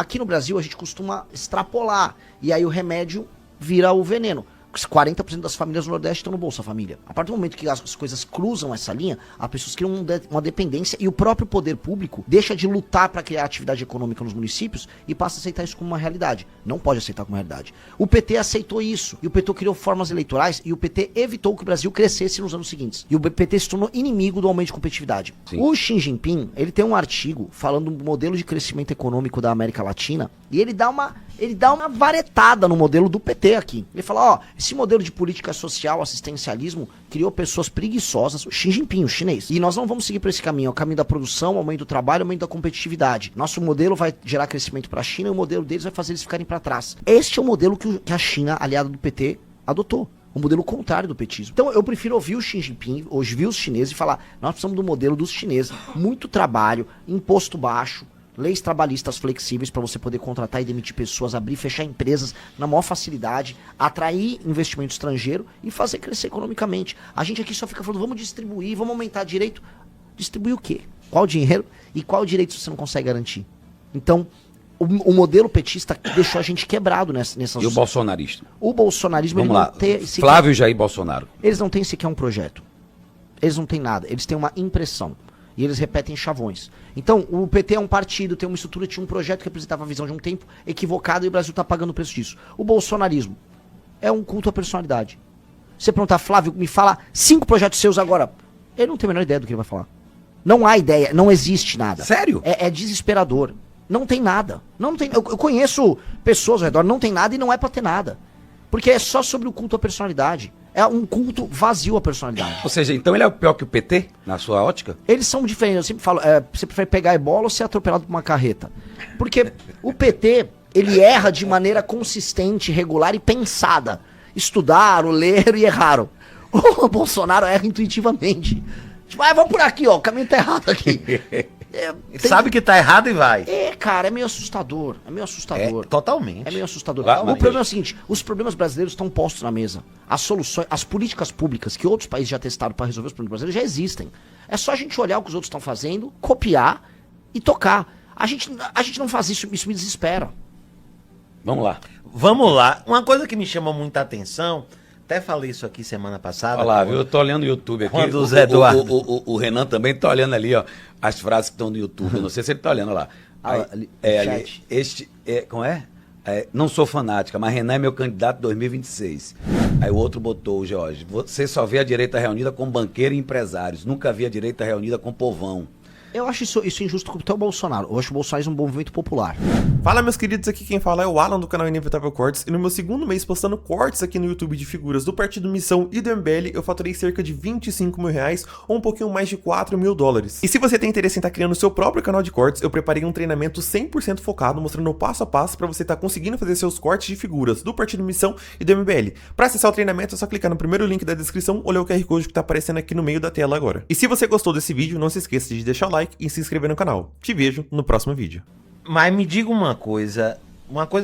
aqui no Brasil a gente costuma extrapolar, e aí o remédio vira o veneno. 40% das famílias do Nordeste estão no Bolsa Família. A partir do momento que as coisas cruzam essa linha, as pessoas criam uma dependência e o próprio poder público deixa de lutar para criar atividade econômica nos municípios e passa a aceitar isso como uma realidade. Não pode aceitar como uma realidade. O PT aceitou isso e o PT criou formas eleitorais e o PT evitou que o Brasil crescesse nos anos seguintes. E o PT se tornou inimigo do aumento de competitividade. Sim. O Xi Jinping, ele tem um artigo falando do modelo de crescimento econômico da América Latina e ele dá uma varetada no modelo do PT aqui. Ele fala, esse modelo de política social, assistencialismo, criou pessoas preguiçosas, o Xi Jinping, o chinês. E nós não vamos seguir por esse caminho, é o caminho da produção, aumento do trabalho, aumento da competitividade. Nosso modelo vai gerar crescimento para a China e o modelo deles vai fazer eles ficarem para trás. Este é o modelo que a China, aliada do PT, adotou. O modelo contrário do petismo. Então eu prefiro ouvir o Xi Jinping, ouvir os chineses e falar, nós precisamos do modelo dos chineses. Muito trabalho, imposto baixo, leis trabalhistas flexíveis para você poder contratar e demitir pessoas, abrir e fechar empresas na maior facilidade, atrair investimento estrangeiro e fazer crescer economicamente. A gente aqui só fica falando, vamos distribuir, vamos aumentar direito. Distribuir o quê? Qual dinheiro e qual direito você não consegue garantir? Então, o modelo petista deixou a gente quebrado nessas... E o bolsonarismo? O bolsonarismo... Vamos lá, Flávio Jair Bolsonaro. Eles não têm sequer um projeto. Eles não têm nada. Eles têm uma impressão. E eles repetem chavões. Então, o PT é um partido, tem uma estrutura, tinha um projeto que representava a visão de um tempo equivocado e o Brasil está pagando o preço disso. O bolsonarismo é um culto à personalidade. Você perguntar, Flávio, me fala 5 projetos seus agora. Ele não tem a menor ideia do que ele vai falar. Não há ideia, não existe nada. Sério? É desesperador. Não tem nada. Não tem, eu conheço pessoas ao redor, não tem nada e não é pra ter nada. Porque é só sobre o culto à personalidade. É um culto vazio à personalidade. Ou seja, então ele é pior que o PT, na sua ótica? Eles são diferentes. Eu sempre falo, você prefere pegar ebola ou ser atropelado por uma carreta? Porque o PT, ele erra de maneira consistente, regular e pensada. Estudaram, leram e erraram. O Bolsonaro erra intuitivamente. Tipo, vamos por aqui, ó, o caminho tá errado aqui. Sabe que tá errado e vai. Cara, é meio assustador. É meio assustador. Totalmente. É meio assustador. Vai, o problema é o seguinte, os problemas brasileiros estão postos na mesa. As soluções, as políticas públicas que outros países já testaram para resolver os problemas brasileiros já existem. É só a gente olhar o que os outros estão fazendo, copiar e tocar. A gente não faz isso, isso me desespera. Vamos lá. Vamos lá. Uma coisa que me chama muita atenção, até falei isso aqui semana passada. Olha lá, viu? Eu tô olhando o YouTube aqui. Quando o Zé Eduardo... O Renan também tá olhando ali, ó, as frases que estão no YouTube. Eu não sei se ele tá olhando, olha lá. Como é? Não sou fanática, mas Renan é meu candidato 2026. Aí o outro botou, o Jorge, você só vê a direita reunida com banqueiro e empresários, nunca vi a direita reunida com povão. Eu acho isso injusto com o Bolsonaro. Eu acho o Bolsonaro um movimento popular. Fala, meus queridos, aqui quem fala é o Alan do canal Inevitável Cortes. E no meu segundo mês postando cortes aqui no YouTube de figuras do Partido Missão e do MBL, eu faturei cerca de 25 mil reais ou um pouquinho mais de 4 mil dólares. E se você tem interesse em estar criando o seu próprio canal de cortes, eu preparei um treinamento 100% focado, mostrando o passo a passo para você estar conseguindo fazer seus cortes de figuras do Partido Missão e do MBL. Para acessar o treinamento é só clicar no primeiro link da descrição ou ler o QR Code que tá aparecendo aqui no meio da tela agora. E se você gostou desse vídeo, não se esqueça de deixar o like e se inscrever no canal. Te vejo no próximo vídeo. Mas me diga uma coisa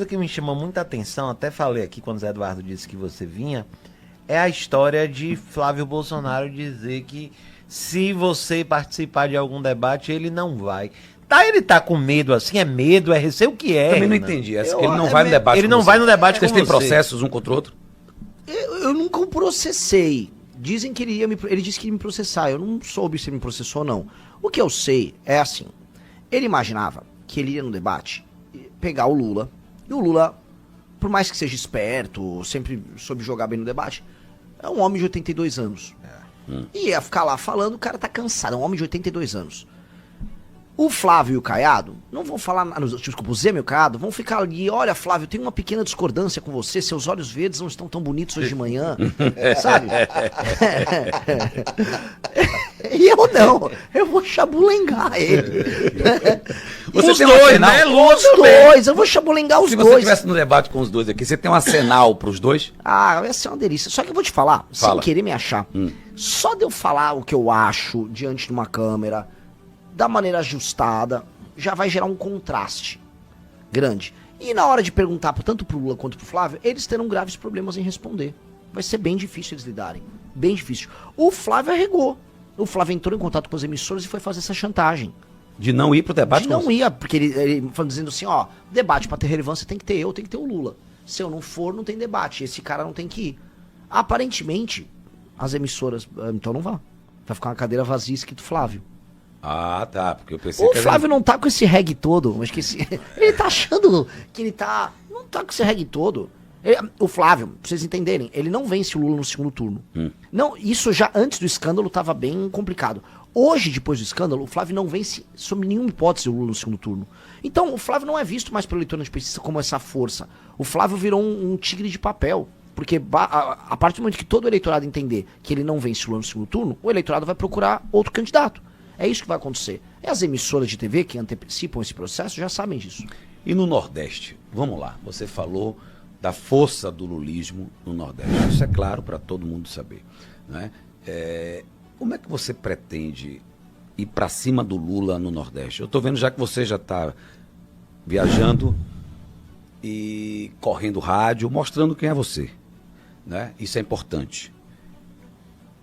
que me chamou muita atenção, até falei aqui quando o Zé Eduardo disse que você vinha, é a história de Flávio Bolsonaro dizer que se você participar de algum debate, ele não vai. Ele tá com medo assim? É medo? É receio? O que é? Também não entendi. Ele não vai no debate. Ele não vai no debate. Vocês têm processos um contra o outro? Eu nunca o processei. Dizem que ele disse que ia me processar. Eu não soube se ele me processou ou não. O que eu sei é assim. Ele imaginava que ele ia no debate pegar o Lula. E o Lula, por mais que seja esperto, sempre soube jogar bem no debate, é um homem de 82 anos. E ia ficar lá falando, o cara tá cansado. É um homem de 82 anos. O Flávio e o Caiado não vão falar, desculpa, o Zé e o Caiado vão ficar ali, olha, Flávio, tem uma pequena discordância com você, seus olhos verdes não estão tão bonitos hoje de manhã, sabe? E eu não, eu vou chabulengar ele. Os dois, né? Os dois, eu vou chabulengar os dois. Se você estivesse no debate com os dois aqui, você tem um arsenal pros dois? Vai ser uma delícia. Só que eu vou te falar, sem querer me achar, só de eu falar o que eu acho diante de uma câmera, da maneira ajustada, já vai gerar um contraste grande. E na hora de perguntar tanto pro Lula quanto pro Flávio, eles terão graves problemas em responder. Vai ser bem difícil eles lidarem. Bem difícil. O Flávio arregou. O Flávio entrou em contato com as emissoras e foi fazer essa chantagem. De não ir pro debate? De não ia, porque ele falando dizendo assim, ó, debate pra ter relevância tem que ter eu, tem que ter o Lula. Se eu não for, não tem debate. Esse cara não tem que ir. Aparentemente, as emissoras, então não vá. Vai ficar uma cadeira vazia escrito Flávio. Ah, tá, porque eu pensei O que... Flávio não tá com esse reggae todo, mas que ele tá achando que ele tá... Não tá com esse reggae todo. O Flávio, pra vocês entenderem, ele não vence o Lula no segundo turno. Não, isso já antes do escândalo tava bem complicado. Hoje, depois do escândalo, o Flávio não vence sob nenhuma hipótese o Lula no segundo turno. Então, o Flávio não é visto mais pelo eleitor antipetista como essa força. O Flávio virou um tigre de papel. Porque a partir do momento que todo o eleitorado entender que ele não vence o Lula no segundo turno, o eleitorado vai procurar outro candidato. É isso que vai acontecer. E as emissoras de TV que antecipam esse processo já sabem disso. E no Nordeste? Vamos lá, você falou da força do lulismo no Nordeste. Isso é claro para todo mundo saber, né? Como é que você pretende ir para cima do Lula no Nordeste? Eu estou vendo já que você já está viajando e correndo rádio, mostrando quem é você, né? Isso é importante.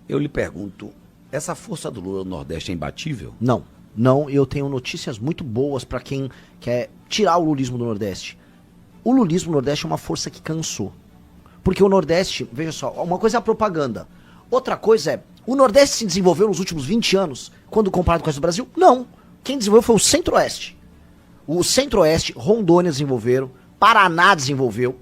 Eu lhe pergunto, essa força do Lula no Nordeste é imbatível? Não, eu tenho notícias muito boas para quem quer tirar o lulismo do Nordeste. O lulismo no Nordeste é uma força que cansou. Porque o Nordeste, veja só, uma coisa é a propaganda. Outra coisa é, o Nordeste se desenvolveu nos últimos 20 anos, quando comparado com o resto do Brasil? Não. Quem desenvolveu foi o Centro-Oeste. O Centro-Oeste, Rondônia desenvolveram, Paraná desenvolveu.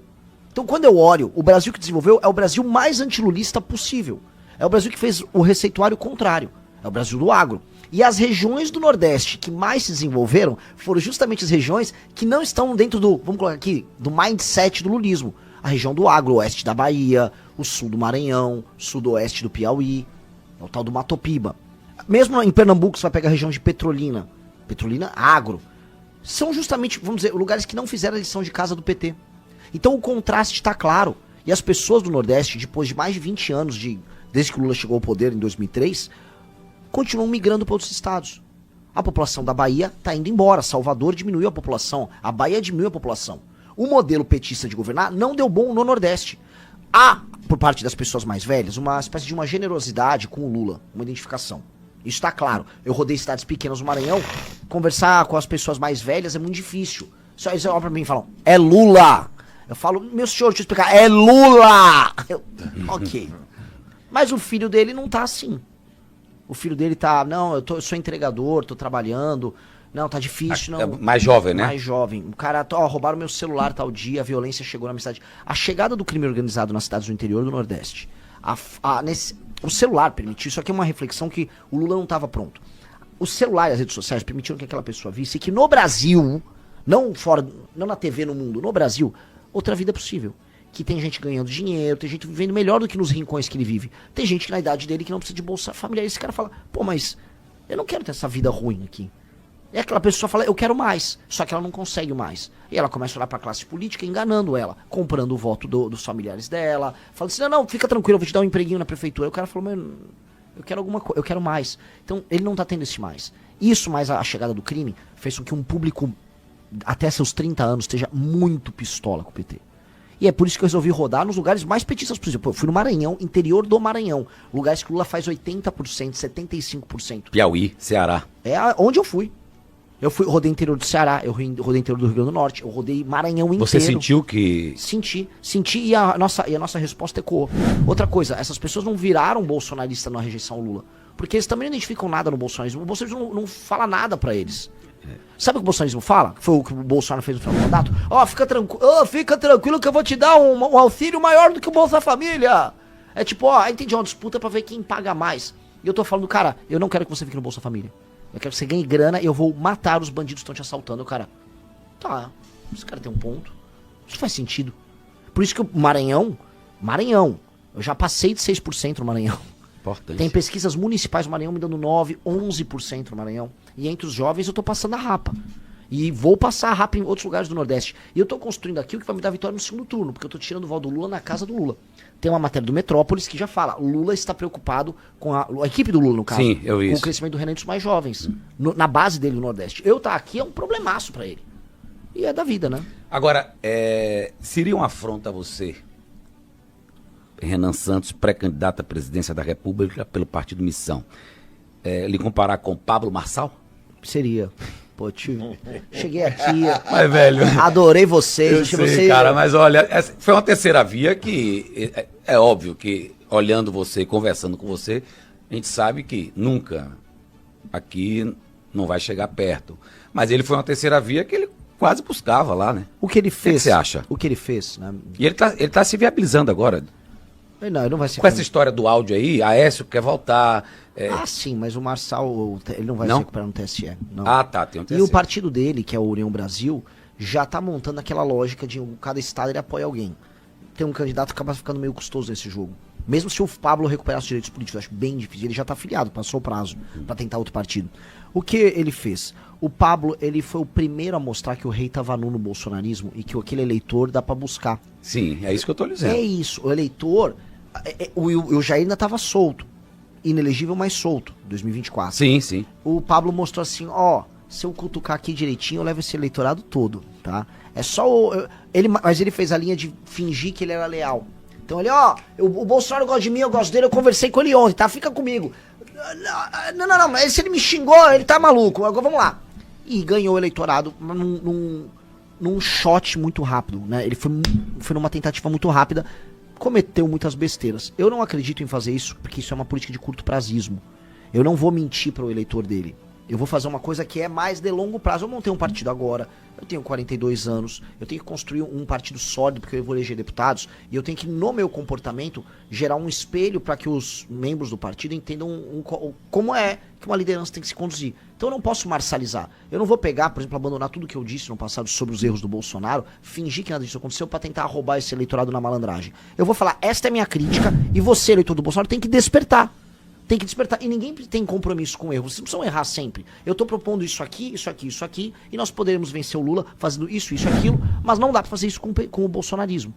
Então quando eu olho, o Brasil que desenvolveu é o Brasil mais antilulista possível. É o Brasil que fez o receituário contrário. É o Brasil do agro. E as regiões do Nordeste que mais se desenvolveram foram justamente as regiões que não estão dentro do, vamos colocar aqui, do mindset do lulismo. A região do agro, o oeste da Bahia, o sul do Maranhão, sudoeste do Piauí, é o tal do Mato Piba. Mesmo em Pernambuco, você vai pegar a região de Petrolina. Petrolina, agro. São justamente, vamos dizer, lugares que não fizeram a lição de casa do PT. Então o contraste está claro. E as pessoas do Nordeste, depois de mais de 20 anos, desde que o Lula chegou ao poder em 2003, continuam migrando para outros estados. A população da Bahia está indo embora. Salvador diminuiu a população. A Bahia diminuiu a população. O modelo petista de governar não deu bom no Nordeste. Há, por parte das pessoas mais velhas, uma espécie de uma generosidade com o Lula, uma identificação. Isso está claro. Eu rodei cidades pequenas no Maranhão, conversar com as pessoas mais velhas é muito difícil. Só eles olham pra mim e falam, é Lula! Eu falo, meu senhor, deixa eu explicar, é Lula! Ok. Mas o filho dele não tá assim. O filho dele tá, não, eu sou entregador, tô trabalhando, não, tá difícil, não. É mais jovem, né? Mais jovem. O cara, roubaram meu celular tal dia, a violência chegou na minha cidade. A chegada do crime organizado nas cidades do interior do Nordeste, o celular permitiu, isso aqui é uma reflexão que o Lula não tava pronto. O celular e as redes sociais permitiram que aquela pessoa visse que no Brasil, não na TV, no mundo, no Brasil, outra vida é possível. Que tem gente ganhando dinheiro, tem gente vivendo melhor do que nos rincões que ele vive. Tem gente que na idade dele que não precisa de bolsa familiar. Esse cara fala, pô, mas eu não quero ter essa vida ruim aqui. E aquela pessoa fala, eu quero mais. Só que ela não consegue mais. E ela começa a olhar pra classe política enganando ela. Comprando o voto dos familiares dela. Falando assim, não, fica tranquilo, eu vou te dar um empreguinho na prefeitura. E o cara falou, mas eu quero alguma coisa, eu quero mais. Então ele não tá tendo esse mais. Isso mais a chegada do crime fez com que um público até seus 30 anos esteja muito pistola com o PT. E é por isso que eu resolvi rodar nos lugares mais petistas possível. Pô, eu fui no Maranhão, interior do Maranhão. Lugares que o Lula faz 80%, 75%. Piauí, Ceará. É onde eu fui. Rodei interior do Ceará, eu rodei interior do Rio Grande do Norte, eu rodei Maranhão inteiro. Você sentiu que... Senti e a nossa resposta ecoou. Outra coisa, essas pessoas não viraram bolsonarista na rejeição ao Lula. Porque eles também não identificam nada no bolsonarismo. O bolsonarismo não fala nada pra eles. Sabe o que o bolsonarismo fala? Que foi o que o Bolsonaro fez no final do mandato? Fica tranquilo que eu vou te dar um auxílio maior do que o Bolsa Família. É tipo, entendi, uma disputa pra ver quem paga mais. E eu tô falando, cara, eu não quero que você fique no Bolsa Família. Eu quero que você ganhe grana e eu vou matar os bandidos que estão te assaltando. O cara, tá, esse cara tem um ponto. Isso faz sentido. Por isso que o Maranhão, eu já passei de 6% no Maranhão. Importante. Tem pesquisas municipais no Maranhão me dando 9%, 11% no Maranhão. E entre os jovens eu tô passando a rapa. E vou passar a rapa em outros lugares do Nordeste. E eu tô construindo aqui o que vai me dar vitória no segundo turno, porque eu tô tirando o voto do Lula na casa do Lula. Tem uma matéria do Metrópolis que já fala, Lula está preocupado com a equipe do Lula, no caso. Sim, eu vi com isso. o crescimento do Renan dos mais jovens. Na base dele no Nordeste. Eu tá aqui é um problemaço pra ele. E é da vida, né? Agora, seria uma afronta a você, Renan Santos, pré-candidato à presidência da República pelo Partido Missão, lhe comparar com Pablo Marçal? Seria. Pô, tio, cheguei aqui, Mas, velho, adorei vocês. eu achei sei, cara, mas olha, foi uma terceira via que é óbvio que, olhando você, conversando com você, a gente sabe que nunca aqui não vai chegar perto. Mas ele foi uma terceira via que ele quase buscava lá, né? O que ele fez? você acha? O que ele fez, né? E ele tá se viabilizando agora. Não, ele não vai ser. Com essa história do áudio aí, Aécio quer voltar. Ah, sim, mas o Marçal, ele não vai Não? se recuperar no TSE. Não. Ah, tá, tem um E terceiro. o partido dele, que é o União Brasil, já tá montando aquela lógica de cada estado ele apoia alguém. Ter um candidato acaba ficando meio custoso nesse jogo. Mesmo se o Pablo recuperar os direitos políticos, eu acho bem difícil. Ele já tá afiliado, passou o prazo pra tentar outro partido. O que ele fez? O Pablo, ele foi o primeiro a mostrar que o rei tava nu no bolsonarismo e que aquele eleitor dá pra buscar. Sim, é isso que eu tô dizendo. É isso, o eleitor... O Jair ainda tava solto. Inelegível, mas solto, 2024. Sim, sim. O Pablo mostrou assim, ó, se eu cutucar aqui direitinho, eu levo esse eleitorado todo, tá? É só mas ele fez a linha de fingir que ele era leal. Então ele, ó, o Bolsonaro gosta de mim, eu gosto dele, eu conversei com ele ontem, tá? Fica comigo. Não, mas se ele me xingou, ele tá maluco, agora vamos lá. E ganhou o eleitorado num shot muito rápido, né? Ele foi numa tentativa muito rápida, cometeu muitas besteiras. Eu não acredito em fazer isso, porque isso é uma política de curto prazismo. Eu não vou mentir para o eleitor dele. Eu vou fazer uma coisa que é mais de longo prazo. Eu montei um partido agora, eu tenho 42 anos, eu tenho que construir um partido sólido, porque eu vou eleger deputados, e eu tenho que, no meu comportamento, gerar um espelho para que os membros do partido entendam como é que uma liderança tem que se conduzir. Então eu não posso marcializar. Eu não vou pegar, por exemplo, abandonar tudo que eu disse no passado sobre os erros do Bolsonaro, fingir que nada disso aconteceu para tentar roubar esse eleitorado na malandragem. Eu vou falar, esta é a minha crítica, e você, eleitor do Bolsonaro, tem que despertar. Tem que despertar. E ninguém tem compromisso com erro. Vocês não precisam errar sempre. Eu tô propondo isso aqui, isso aqui, isso aqui, e nós poderemos vencer o Lula fazendo isso, isso e aquilo, mas não dá pra fazer isso com o bolsonarismo.